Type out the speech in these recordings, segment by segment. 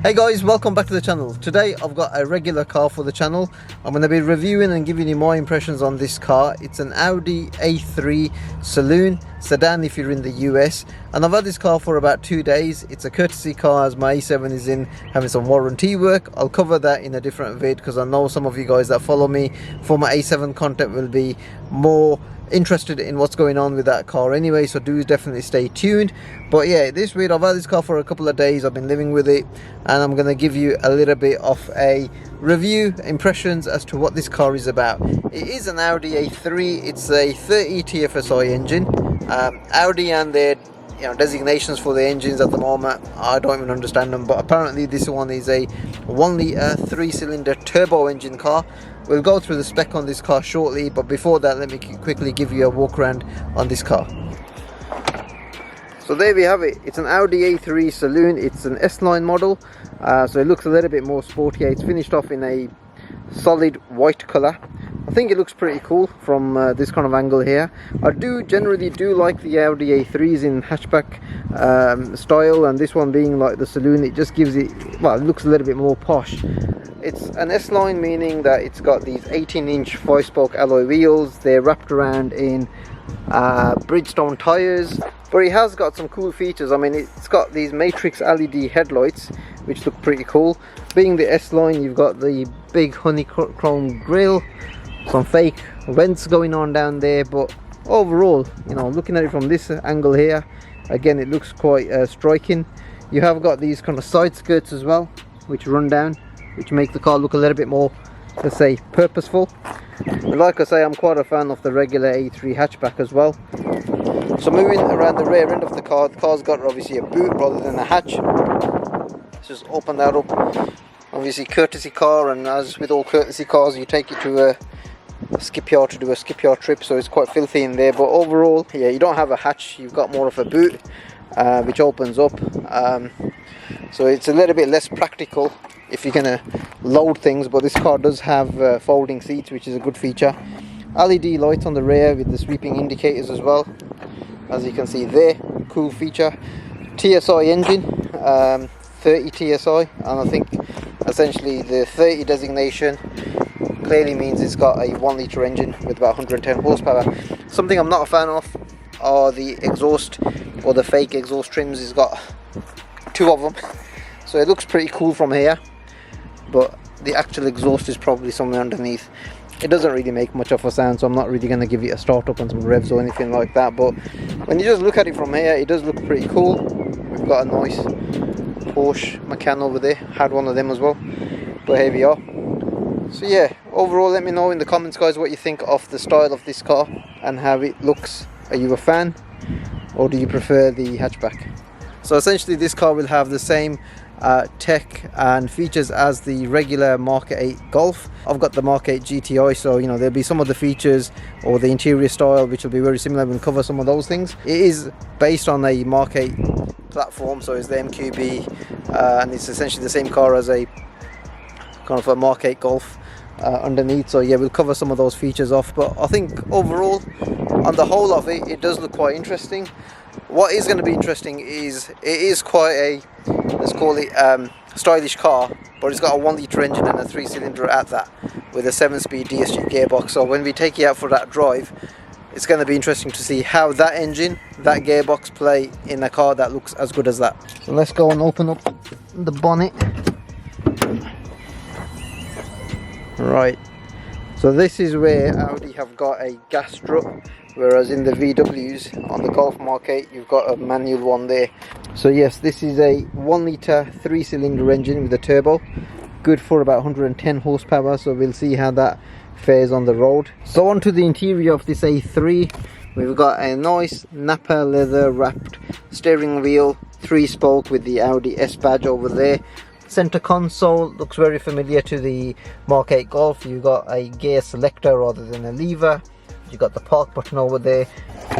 Hey guys, welcome back to the channel. Today I've got a regular car for the channel. I'm going to be reviewing and giving you my impressions on this car. It's an Audi A3 saloon sedan if you're in the US, and I've had this car for about 2 days. It's a courtesy car as my A7 is in having some warranty work. I'll cover that in a different vid because I know some of you guys that follow me for my A7 content will be more interested in what's going on with that car anyway, so do definitely stay tuned. But yeah, this vid, I've had this car for a couple of days, I've been living with it, and I'm going to give you a little bit of a review, impressions as to what this car is about. It is an Audi A3, it's a 30 TFSI engine. Audi and their designations for the engines at the moment, I don't even understand them, but apparently this one is a 1 litre 3-cylinder turbo engine car. We'll go through the spec on this car shortly, but before that let me quickly give you a walk around on this car. So there we have it. It's an Audi A3 saloon. It's an S-Line model, so it looks a little bit more sporty. It's finished off in a solid white colour. I think it looks pretty cool from this kind of angle here. I generally do like the Audi A3s in hatchback style, and this one being like the saloon, it just gives it, well, it looks a little bit more posh. It's an S-Line, meaning that it's got these 18-inch 5-spoke alloy wheels. They're wrapped around in Bridgestone tyres, but it has got some cool features. I mean, it's got these matrix LED headlights which look pretty cool. Being the S-Line, you've got the big honeycomb grille, some fake vents going on down there, but overall, looking at it from this angle here, again, it looks quite striking. You have got these kind of side skirts as well, which run down, which make the car look a little bit more, let's say, purposeful. But like I say, I'm quite a fan of the regular A3 hatchback as well. So moving around the rear end of the car's got obviously a boot rather than a hatch. Let's just open that up. Obviously courtesy car, and as with all courtesy cars, you take it to a skipyard to do a skipyard trip, so it's quite filthy in there. But overall, yeah, you don't have a hatch, you've got more of a boot which opens up, so it's a little bit less practical if you're gonna load things. But this car does have folding seats, which is a good feature. LED lights on the rear with the sweeping indicators as well, as you can see there. Cool feature. TSI engine, 30 TSI, and I think essentially the 30 designation clearly means it's got a 1 litre engine with about 110 horsepower. Something I'm not a fan of are the exhaust, or the fake exhaust trims. It's got 2 of them, so it looks pretty cool from here, but the actual exhaust is probably somewhere underneath. It doesn't really make much of a sound, so I'm not really going to give it a start up and some revs or anything like that, but when you just look at it from here, it does look pretty cool. We've got a nice Porsche Macan over there, had one of them as well, but here we are. So yeah, overall let me know in the comments, guys, what you think of the style of this car and how it looks. Are you a fan, or do you prefer the hatchback? So essentially this car will have the same tech and features as the regular Mark 8 Golf. I've got the Mark 8 GTI, so there'll be some of the features or the interior style which will be very similar. We'll cover some of those things. It is based on a Mark 8 platform, so it's the MQB, and it's essentially the same car as a kind of a Mark 8 Golf underneath. So yeah, we'll cover some of those features off, but I think overall, on the whole of it, it does look quite interesting. What is going to be interesting is it is quite a, let's call it, stylish car, but it's got a 1 litre engine and a 3-cylinder at that, with a 7-speed DSG gearbox. So when we take you out for that drive, it's going to be interesting to see how that engine, that gearbox play in a car that looks as good as that. So let's go and open up the bonnet. Right, so this is where Audi have got a gas strut, whereas in the VWs on the Golf Mark 8 you've got a manual one there. So yes, this is a 1 litre 3-cylinder engine with a turbo, good for about 110 horsepower, so we'll see how that fares on the road. So onto the interior of this A3, we've got a nice Napa leather wrapped steering wheel, 3-spoke with the Audi S badge over there. Center console looks very familiar to the Mark 8 Golf. You've got a gear selector rather than a lever. You've got the park button over there.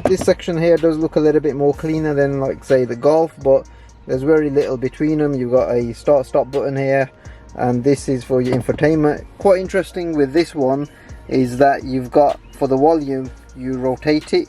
This section here does look a little bit more cleaner than, like, say, the Golf, but there's very little between them. You've got a start stop button here, and this is for your infotainment. Quite interesting with this one is that you've got, for the volume, you rotate it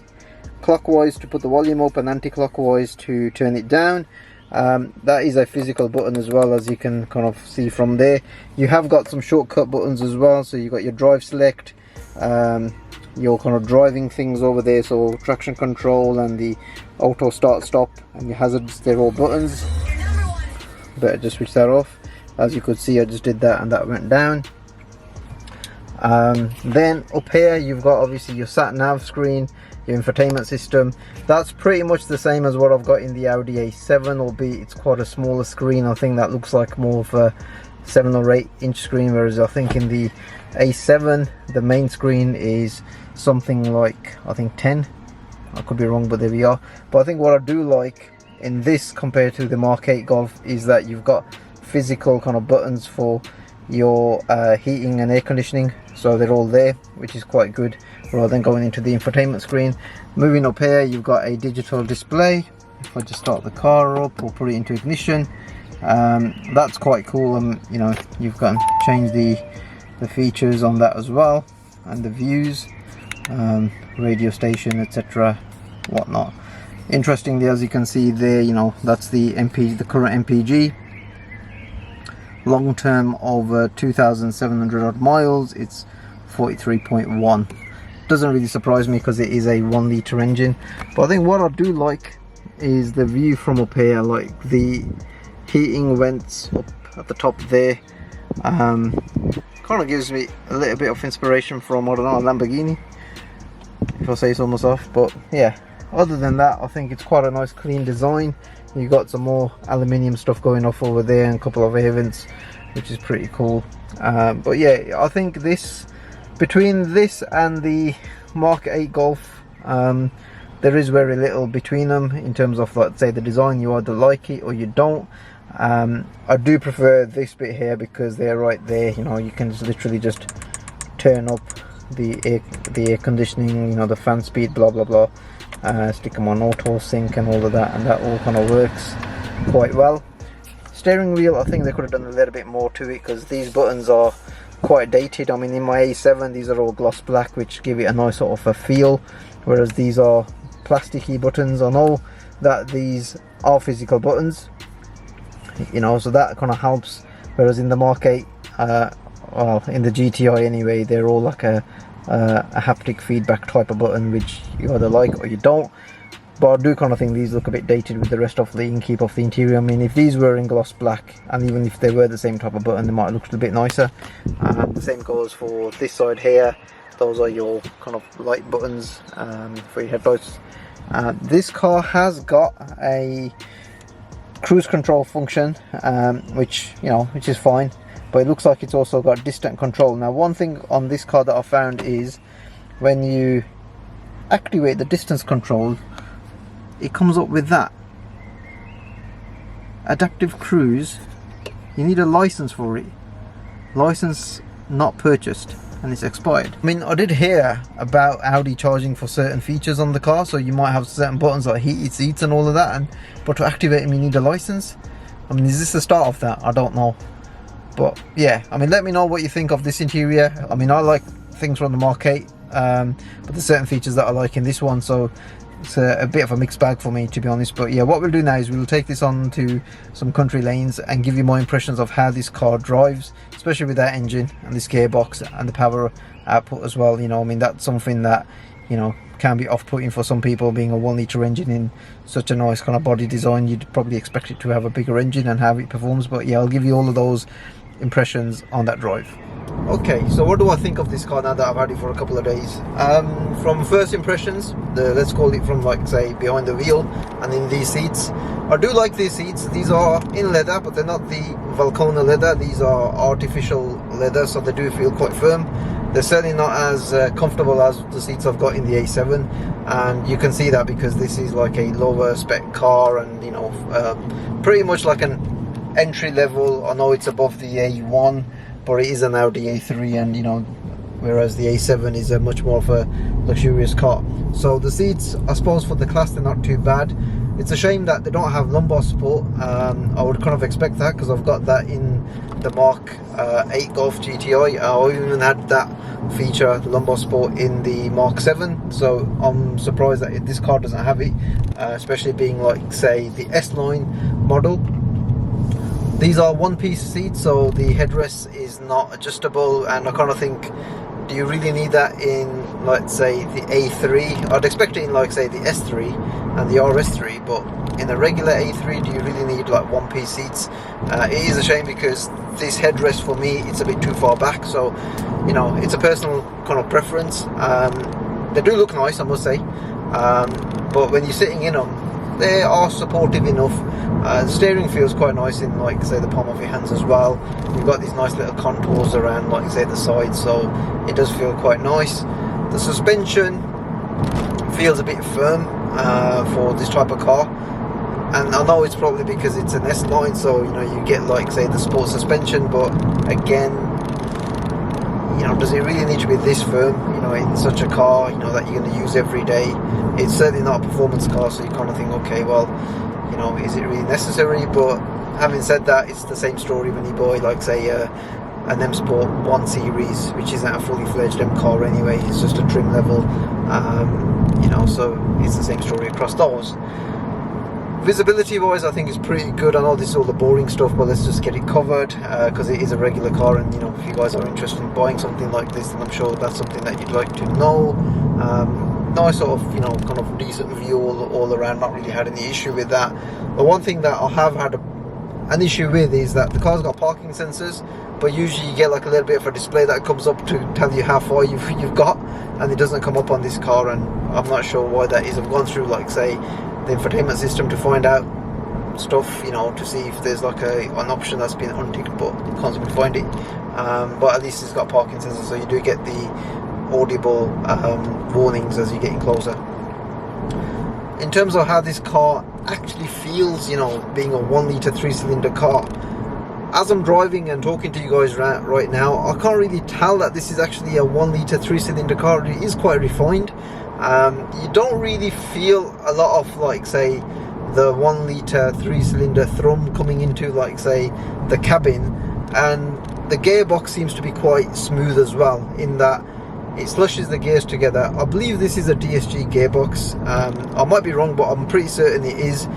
clockwise to put the volume up and anti-clockwise to turn it down. That is a physical button as well, as you can kind of see from there. You have got some shortcut buttons as well, so you've got your drive select, your kind of driving things over there, so traction control and the auto start stop and your hazards, they're all buttons. Better just switch that off. As you could see, I just did that and that went down. Then up here you've got obviously your sat nav screen, your infotainment system. That's pretty much the same as what I've got in the Audi A7, albeit it's quite a smaller screen. I think that looks like more of a 7 or 8 inch screen, whereas I think in the A7 the main screen is something like, I think 10. I could be wrong, but there we are. But I think what I do like in this compared to the Mark 8 Golf is that you've got physical kind of buttons for your heating and air conditioning, so they're all there, which is quite good, rather than going into the infotainment screen. Moving up here, you've got a digital display. If I just start the car up or put it into ignition, that's quite cool. You know, you've got to change the features on that as well, and the views, radio station, etc., whatnot. Interestingly, as you can see there, you know, that's the current MPG. Long term over 2,700 odd miles, it's 43.1. Doesn't really surprise me because it is a 1 litre engine. But I think what I do like is the view from up here, like the heating vents up at the top there. Kind of gives me a little bit of inspiration from, I don't know, a Lamborghini, if I say so myself. But yeah, other than that, I think it's quite a nice clean design. You've got some more aluminium stuff going off over there and a couple of air vents, which is pretty cool. But yeah, I think this, between this and the Mark 8 Golf, there is very little between them in terms of, let's say, the design. You either like it or you don't. I do prefer this bit here because they're right there. You know, you can just literally just turn up the air conditioning, you know, the fan speed, blah blah blah. Stick them on auto sync and all of that, and that all kind of works quite well. Steering wheel, I think they could have done a little bit more to it because these buttons are quite dated. I mean, in my A7 these are all gloss black, which give it a nice sort of a feel, whereas these are plasticky buttons. I know that these are physical buttons, you know, so that kind of helps, whereas in the Mark 8, well, in the GTI anyway, they're all like a haptic feedback type of button, which you either like or you don't. But I do kind of think these look a bit dated with the rest of the inkeep of the interior. I mean, if these were in gloss black, and even if they were the same type of button, they might have looked a bit nicer. The same goes for this side here. Those are your kind of light buttons for your headlights. This car has got a cruise control function, which, you know, which is fine, but it looks like it's also got distant control. Now, one thing on this car that I found is when you activate the distance control, it comes up with that adaptive cruise. You need a license for it, license not purchased, and it's expired. I mean, I did hear about Audi charging for certain features on the car, so you might have certain buttons like heated seats and all of that, but to activate them you need a license. I mean, is this the start of that? I don't know. But yeah, I mean, let me know what you think of this interior. I mean, I like things from the Mark 8, but there's certain features that I like in this one, so it's a bit of a mixed bag for me, to be honest. But yeah, what we'll do now is we'll take this on to some country lanes and give you my impressions of how this car drives, especially with that engine and this gearbox and the power output as well. You know, I mean, that's something that, you know, can be off-putting for some people, being a 1 litre engine in such a nice kind of body design. You'd probably expect it to have a bigger engine and how it performs. But yeah, I'll give you all of those impressions on that drive. Okay, so what do I think of this car now that I've had it for a couple of days? From first impressions, let's call it from, like, say, behind the wheel and in these seats, I do like these seats. These are in leather, but they're not the Valcona leather. These are artificial leather, so they do feel quite firm. They're certainly not as comfortable as the seats I've got in the A7, and you can see that because this is like a lower spec car, and, you know, pretty much like an entry level. I know it's above the A1, but it is an Audi A3, and, you know, whereas the A7 is a much more of a luxurious car. So the seats, I suppose, for the class, they're not too bad. It's a shame that they don't have lumbar support. I would kind of expect that, because I've got that in the Mark 8 Golf GTI. I even had that feature, the lumbar support, in the Mark 7, so I'm surprised that this car doesn't have it, especially being like, say, the S-Line model. These are one-piece seats, so the headrest is not adjustable, and I kind of think, do you really need that in, let's say, the A3? I'd expect it in, like, say, the S3 and the RS3, but in a regular A3, do you really need like one-piece seats? It is a shame, because this headrest for me, it's a bit too far back, so, you know, it's a personal kind of preference. They do look nice, I must say, but when you're sitting in them, they are supportive enough. The steering feels quite nice in, like, say, the palm of your hands as well. You've got these nice little contours around, like, say, the sides, so it does feel quite nice. The suspension feels a bit firm for this type of car, and I know it's probably because it's an S-Line, so, you know, you get, like, say, the sport suspension, but again, you know, does it really need to be this firm, you know, in such a car, you know, that you're going to use every day? It's certainly not a performance car, so you kind of think, okay, well, you know, is it really necessary? But having said that, it's the same story when you buy, like, say, an M Sport 1 Series, which isn't a fully fledged M car anyway, it's just a trim level, you know, so it's the same story across those. Visibility wise, I think it's pretty good. I know this is all the boring stuff, but let's just get it covered, because it is a regular car, and, you know, if you guys are interested in buying something like this, then I'm sure that's something that you'd like to know. Nice sort of, you know, kind of decent view all around, not really had any issue with that. The one thing that I have had an issue with is that the car's got parking sensors, but usually you get like a little bit of a display that comes up to tell you how far you've got, and it doesn't come up on this car, and I'm not sure why that is. I've gone through, like, say, the infotainment system to find out stuff, you know, to see if there's like an option that's been unticked, but can't seem to find it. But at least it's got parking sensors, so you do get the audible warnings as you're getting closer. In terms of how this car actually feels, you know, being a 1 litre 3-cylinder car, as I'm driving and talking to you guys right now, I can't really tell that this is actually a 1 litre 3-cylinder car. It is quite refined. You don't really feel a lot of, like, say, the 1 litre 3-cylinder thrum coming into, like, say, the cabin, and the gearbox seems to be quite smooth as well, in that it slushes the gears together. I believe this is a DSG gearbox. I might be wrong, but I'm pretty certain it is.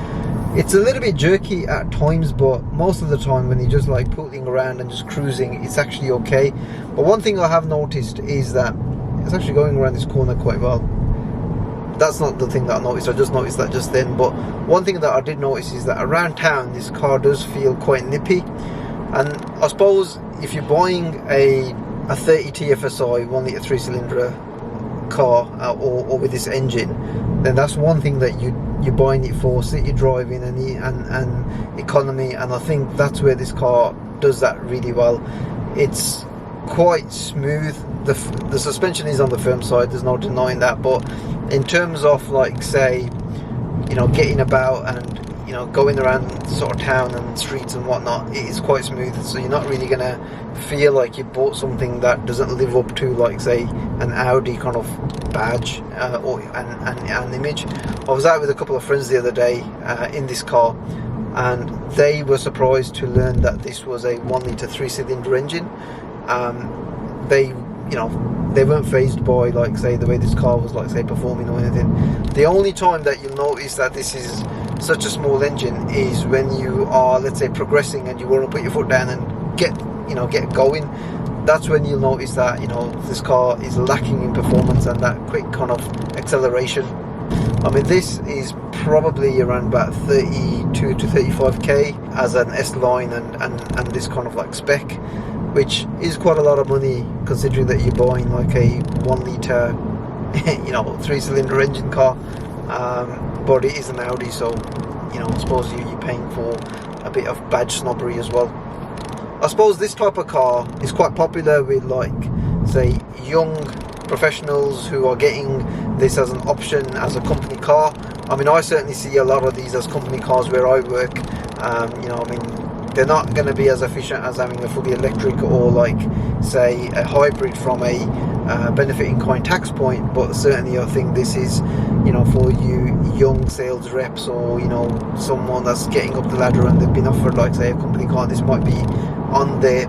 It's a little bit jerky at times, but most of the time when you're just like pulling around and just cruising, it's actually okay. But one thing I have noticed is that it's actually going around this corner quite well. That's not the thing that I noticed, I just noticed that just then. But one thing that I did notice is that around town this car does feel quite nippy. And I suppose if you're buying a 30 TFSI 1 litre 3-cylinder car, or with this engine, then that's one thing that you're buying it for, city driving and economy, and I think that's where this car does that really well. It's quite smooth. The suspension is on the firm side, there's no denying that, but in terms of, like, say, you know, getting about and, you know, going around sort of town and streets and whatnot, it is quite smooth, so you're not really gonna feel like you bought something that doesn't live up to, like, say, an Audi kind of badge or an image. I was out with a couple of friends the other day in this car, and they were surprised to learn that this was a 1 litre 3-cylinder engine. They, you know, they weren't fazed by, like, say, the way this car was, like, say, performing or anything. The only time that you'll notice that this is such a small engine is when you are, let's say, progressing and you want to put your foot down and get going. That's when you'll notice that, you know, this car is lacking in performance and that quick kind of acceleration. I mean, this is probably around about 32 to 35k as an S-Line and this kind of like spec, which is quite a lot of money considering that you're buying like a 1 litre you know, 3-cylinder engine car, but it is an Audi, so, you know, I suppose you're paying for a bit of badge snobbery as well. I suppose this type of car is quite popular with, like, say, young professionals who are getting this as an option as a company car. I mean, I certainly see a lot of these as company cars where I work. You know, I mean, they're not going to be as efficient as having a fully electric or, like, say, a hybrid from a benefit in coin tax point, but certainly I think this is, you know, for you young sales reps, or, you know, someone that's getting up the ladder and they've been offered, like, say, a company car, this might be on there.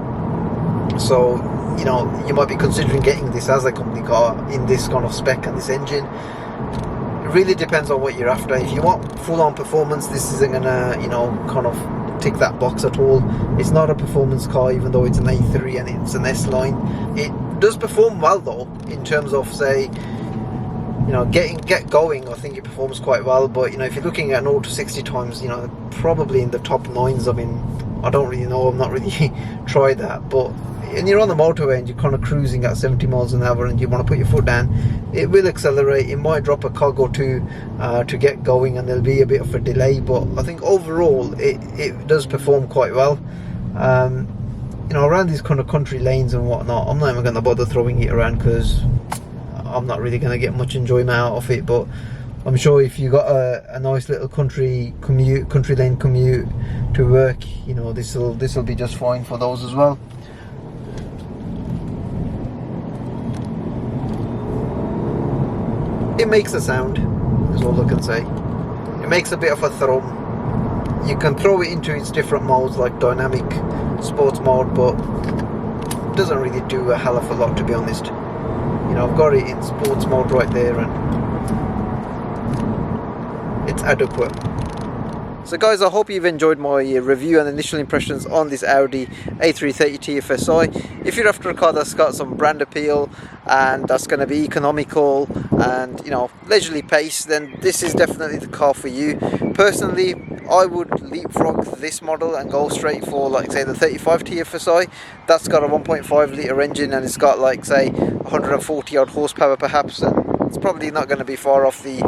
So, you know, you might be considering getting this as a company car in this kind of spec and this engine. It really depends on what you're after. If you want full-on performance, this isn't gonna, you know, kind of tick that box at all. It's not a performance car, even though it's an A3 and it's an S-line. It does perform well though, in terms of, say, you know, get going. I think it performs quite well. But, you know, if you're looking at 0 to 60 times, you know, probably in the top 9s. I mean, I don't really know, I've not really tried that, but when you're on the motorway and you're kind of cruising at 70 miles an hour and you want to put your foot down, it will accelerate. It might drop a cog or two to get going, and there'll be a bit of a delay, but I think overall it does perform quite well. You know, around these kind of country lanes and whatnot, I'm not even going to bother throwing it around because I'm not really going to get much enjoyment out of it. But I'm sure if you got a nice little country lane commute to work, you know, this will be just fine for those as well. It makes a sound, is all I can say. It makes a bit of a thrum. You can throw it into its different modes, like dynamic, sports mode, but it doesn't really do a hell of a lot, to be honest. You know, I've got it in sports mode right there, and it's adequate. So guys, I hope you've enjoyed my review and initial impressions on this Audi A330 TFSI. If you're after a car that's got some brand appeal and that's going to be economical and, you know, leisurely pace, then this is definitely the car for you. Personally, I would leapfrog this model and go straight for, like, say, the 35 TFSI. That's got a 1.5 litre engine and it's got, like, say, 140 odd horsepower perhaps, and it's probably not going to be far off the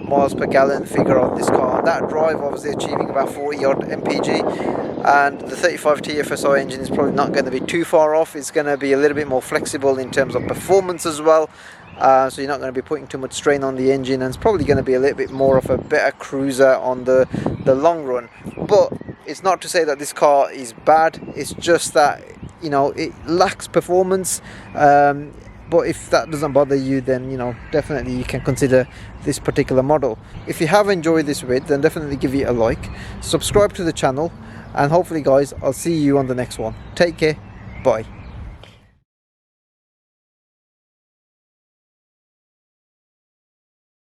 miles per gallon figure on this car. That drive, obviously achieving about 40 odd mpg, and the 35 TFSI engine is probably not going to be too far off. It's going to be a little bit more flexible in terms of performance as well, so you're not going to be putting too much strain on the engine, and it's probably going to be a little bit more of a better cruiser on the long run. But it's not to say that this car is bad, it's just that, you know, it lacks performance. But if that doesn't bother you, then, you know, definitely you can consider this particular model. If you have enjoyed this vid, then definitely give it a like, subscribe to the channel, and hopefully guys, I'll see you on the next one. Take care, bye.